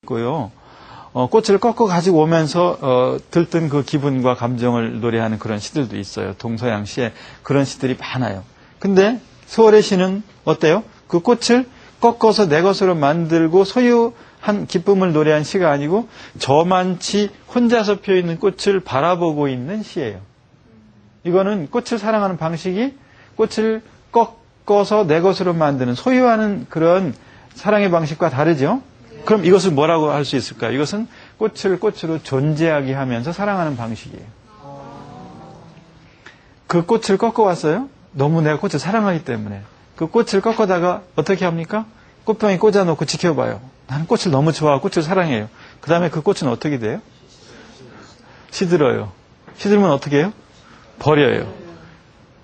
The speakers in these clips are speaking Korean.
있고요. 꽃을 꺾어 가지고 오면서 들뜬 그 기분과 감정을 노래하는 그런 시들도 있어요. 동서양 시에 그런 시들이 많아요. 근데 소월의 시는 어때요? 그 꽃을 꺾어서 내 것으로 만들고 소유한 기쁨을 노래한 시가 아니고 저만치 혼자서 피어있는 꽃을 바라보고 있는 시예요. 이거는 꽃을 사랑하는 방식이 꽃을 꺾어서 내 것으로 만드는 소유하는 그런 사랑의 방식과 다르죠? 그럼 이것을 뭐라고 할 수 있을까요? 이것은 꽃을 꽃으로 존재하게 하면서 사랑하는 방식이에요. 그 꽃을 꺾어왔어요? 너무 내가 꽃을 사랑하기 때문에. 그 꽃을 꺾어다가 어떻게 합니까? 꽃병에 꽂아놓고 지켜봐요. 나는 꽃을 너무 좋아하고 꽃을 사랑해요. 그 다음에 그 꽃은 어떻게 돼요? 시들어요. 시들면 어떻게 해요? 버려요.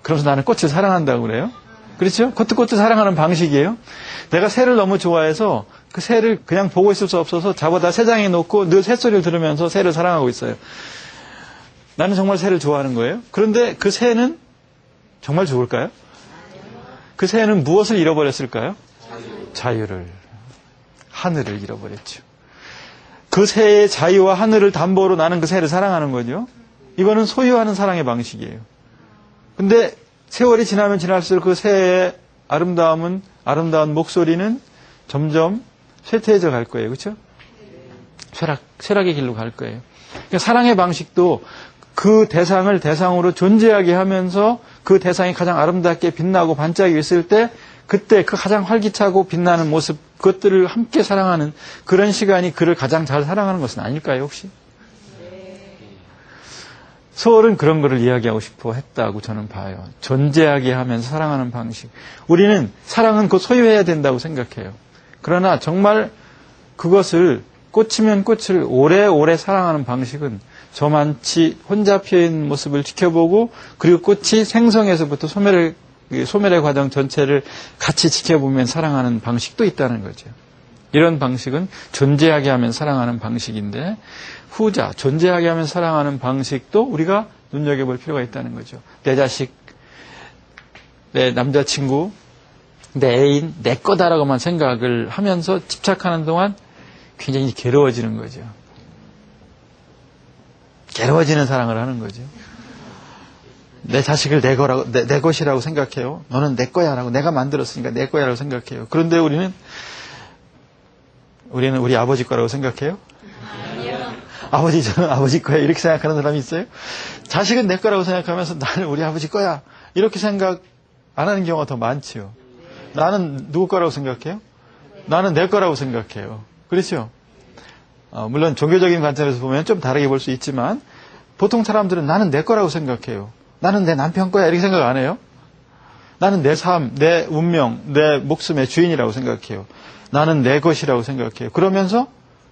그러면서 나는 꽃을 사랑한다고 그래요? 그렇죠? 그것도 꽃을 사랑하는 방식이에요. 내가 새를 너무 좋아해서 그 새를 그냥 보고 있을 수 없어서 잡아다 새장에 놓고 늘 새소리를 들으면서 새를 사랑하고 있어요. 나는 정말 새를 좋아하는 거예요. 그런데 그 새는 정말 좋을까요? 그 새는 무엇을 잃어버렸을까요? 자유를. 하늘을 잃어버렸죠. 그 새의 자유와 하늘을 담보로 나는 그 새를 사랑하는 거죠. 이거는 소유하는 사랑의 방식이에요. 근데 세월이 지나면 지날수록 그 새의 아름다운 목소리는 점점 쇠퇴해져 갈 거예요. 그렇죠? 쇠락의 길로 갈 거예요. 그러니까 사랑의 방식도 그 대상을 대상으로 존재하게 하면서 그 대상이 가장 아름답게 빛나고 반짝이 있을 때 그때 그 가장 활기차고 빛나는 모습 그것들을 함께 사랑하는 그런 시간이 그를 가장 잘 사랑하는 것은 아닐까요 혹시? 소월은 그런 거를 이야기하고 싶어 했다고 저는 봐요. 존재하게 하면서 사랑하는 방식. 우리는 사랑은 곧 소유해야 된다고 생각해요. 그러나 정말 그것을 꽃이면 꽃을 오래오래 사랑하는 방식은 저만치 혼자 피어있는 모습을 지켜보고 그리고 꽃이 생성에서부터 소멸의 과정 전체를 같이 지켜보면 사랑하는 방식도 있다는 거죠. 이런 방식은 존재하게 하면 사랑하는 방식인데 후자, 존재하게 하면 사랑하는 방식도 우리가 눈여겨볼 필요가 있다는 거죠. 내 자식, 내 남자친구, 내 애인, 내 거다라고만 생각을 하면서 집착하는 동안 굉장히 괴로워지는 거죠. 괴로워지는 사랑을 하는 거죠. 내 자식을 내 거라고, 내 것이라고 생각해요. 너는 내 거야라고, 내가 만들었으니까 내 거야라고 생각해요. 그런데 우리는 우리 아버지 거라고 생각해요? 저는 아버지 거야. 이렇게 생각하는 사람이 있어요? 자식은 내 거라고 생각하면서 나는 우리 아버지 거야. 이렇게 생각 안 하는 경우가 더 많지요. 나는 누구 거라고 생각해요? 나는 내 거라고 생각해요. 그렇죠? 물론 종교적인 관점에서 보면 좀 다르게 볼 수 있지만 보통 사람들은 나는 내 거라고 생각해요. 나는 내 남편 거야. 이렇게 생각 안 해요? 나는 내 삶, 내 운명, 내 목숨의 주인이라고 생각해요. 나는 내 것이라고 생각해요. 그러면서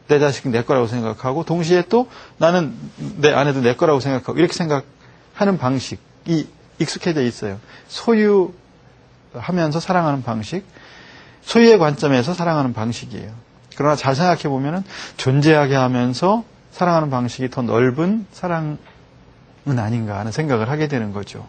내 자식은 내 거라고 생각하고 동시에 또 나는 내 아내도 내 거라고 생각하고 이렇게 생각하는 방식이 익숙해져 있어요. 소유하면서 사랑하는 방식, 소유의 관점에서 사랑하는 방식이에요. 그러나 잘 생각해 보면은 존재하게 하면서 사랑하는 방식이 더 넓은 사랑은 아닌가 하는 생각을 하게 되는 거죠.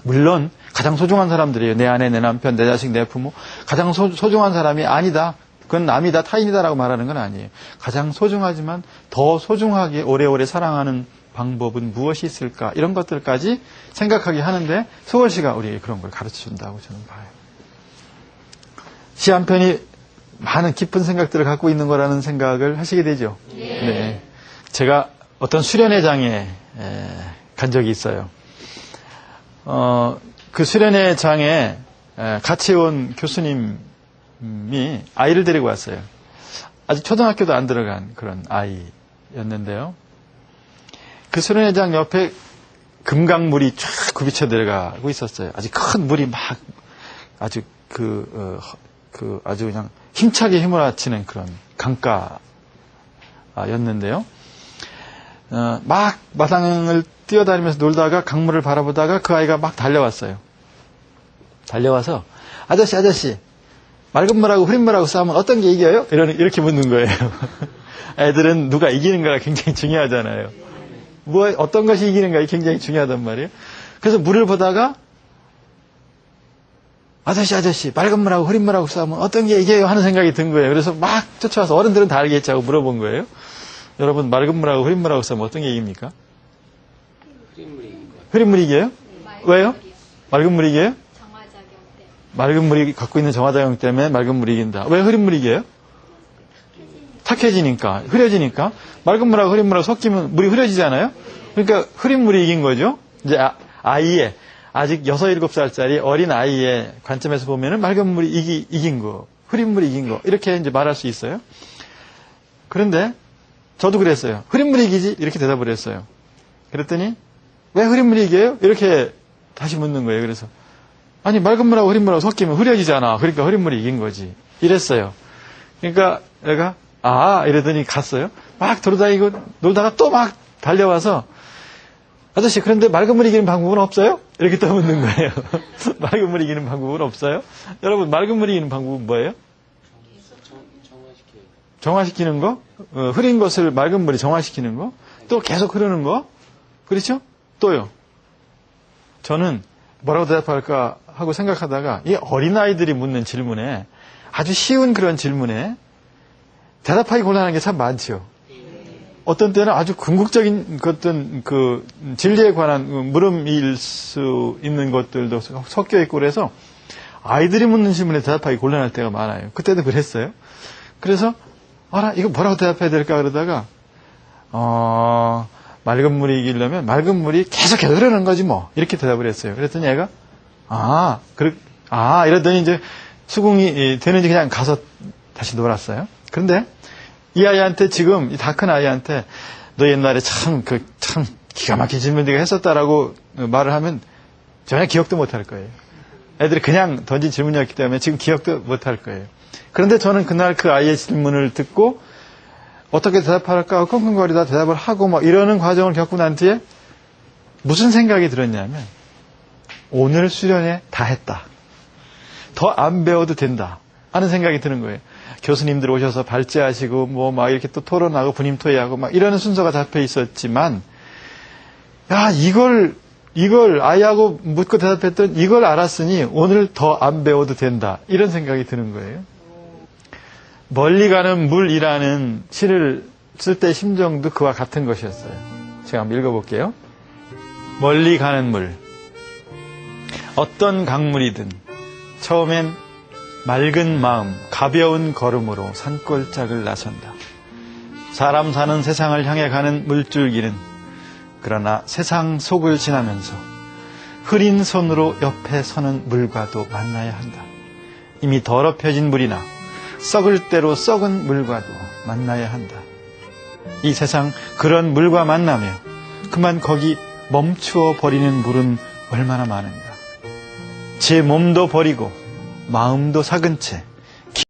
물론 가장 소중한 사람들이에요. 내 아내, 내 남편, 내 자식, 내 부모. 가장 소중한 사람이 아니다. 그건 남이다, 타인이다라고 말하는 건 아니에요. 가장 소중하지만 더 소중하게 오래오래 사랑하는 방법은 무엇이 있을까? 이런 것들까지 생각하게 하는데 소월시가 우리에게 그런 걸 가르쳐준다고 저는 봐요. 시 한 편이 많은 깊은 생각들을 갖고 있는 거라는 생각을 하시게 되죠. 네. 제가 어떤 수련회장에 간 적이 있어요. 그 수련회장에 같이 온 교수님이 아이를 데리고 왔어요. 아직 초등학교도 안 들어간 그런 아이였는데요. 그 수련회장 옆에 금강물이 쫙 굽이쳐 내려가고 있었어요. 아주 큰 물이 막 아주 아주 그냥 힘차게 휘몰아치는 그런 강가였는데요. 막 마당을 뛰어다니면서 놀다가 강물을 바라보다가 그 아이가 막 달려왔어요. 달려와서 아저씨 맑은 물하고 흐린 물하고 싸우면 어떤 게 이겨요? 이렇게 묻는 거예요. 애들은 누가 이기는가가 굉장히 중요하잖아요. 어떤 것이 이기는가 굉장히 중요하단 말이에요. 그래서 물을 보다가 아저씨, 맑은 물하고 흐린 물하고 싸우면 어떤 게 이겨요? 하는 생각이 든 거예요. 그래서 막 쫓아와서 어른들은 다 알겠지 하고 물어본 거예요. 여러분, 맑은 물하고 흐린 물하고 싸우면 어떤 게 이깁니까? 흐린 물이 이긴 것 같아요. 흐린 물이 이겨요? 왜요? 맑은 물이 이겨요? 정화작용 때. 맑은 물이 갖고 있는 정화작용 때문에 맑은 물이 이긴다. 왜 흐린 물이 이겨요? 탁해지니까, 흐려지니까. 맑은 물하고 흐린 물하고 섞이면 물이 흐려지잖아요? 그러니까 흐린 물이 이긴 거죠. 이제 아이의, 아직 6, 7살짜리 어린 아이의 관점에서 보면은 맑은 물이 이긴 거, 흐린 물이 이긴 거, 이렇게 이제 말할 수 있어요. 그런데 저도 그랬어요. 흐린 물이 이기지? 이렇게 대답을 했어요. 그랬더니 왜 흐린 물이 이겨요? 이렇게 다시 묻는 거예요. 그래서 아니 맑은 물하고 흐린 물하고 섞이면 흐려지잖아. 그러니까 흐린 물이 이긴 거지. 이랬어요. 그러니까 애가 이러더니 갔어요. 막 돌아다니고 놀다가 또 막 달려와서 아저씨 그런데 맑은 물이 이기는 방법은 없어요? 이렇게 또 묻는 거예요. 맑은 물이 이기는 방법은 없어요? 여러분 맑은 물이 이기는 방법은 뭐예요? 정화시키는 거? 흐린 것을 맑은 물이 정화시키는 거? 또 계속 흐르는 거? 그렇죠? 또요. 저는 뭐라고 대답할까 하고 생각하다가 이 어린아이들이 묻는 질문에 아주 쉬운 그런 질문에 대답하기 곤란한 게 참 많죠. 어떤 때는 아주 궁극적인 어떤 그 진리에 관한 물음일 수 있는 것들도 섞여 있고 그래서 아이들이 묻는 질문에 대답하기 곤란할 때가 많아요. 그때도 그랬어요. 그래서 이거 뭐라고 대답해야 될까 그러다가 맑은 물이 이기려면 맑은 물이 계속 흐르는 거지 뭐 이렇게 대답을 했어요. 그랬더니 얘가 이러더니 이제 수긍이 되는지 그냥 가서 다시 놀았어요. 그런데 이 아이한테 지금 다 큰 아이한테 너 옛날에 참 기가 막힌 질문 네가 했었다라고 말을 하면 전혀 기억도 못할 거예요. 애들이 그냥 던진 질문이었기 때문에 지금 기억도 못할 거예요. 그런데 저는 그날 그 아이의 질문을 듣고 어떻게 대답할까 하고 끙끙거리다 대답을 하고 뭐 이러는 과정을 겪고 난 뒤에 무슨 생각이 들었냐면 오늘 수련회 다 했다. 더 안 배워도 된다 하는 생각이 드는 거예요. 교수님들 오셔서 발제하시고 뭐 막 이렇게 또 토론하고 분임 토의하고 막 이러는 순서가 잡혀 있었지만 이걸 아이하고 묻고 대답했던 이걸 알았으니 오늘 더 안 배워도 된다 이런 생각이 드는 거예요. 멀리 가는 물이라는 시를 쓸 때 심정도 그와 같은 것이었어요. 제가 한번 읽어볼게요. 멀리 가는 물. 어떤 강물이든 처음엔 맑은 마음, 가벼운 걸음으로 산골짝을 나선다. 사람 사는 세상을 향해 가는 물줄기는 그러나 세상 속을 지나면서 흐린 손으로 옆에 서는 물과도 만나야 한다. 이미 더럽혀진 물이나 썩을 대로 썩은 물과도 만나야 한다. 이 세상 그런 물과 만나며 그만 거기 멈추어 버리는 물은 얼마나 많은가. 제 몸도 버리고 마음도 삭은 채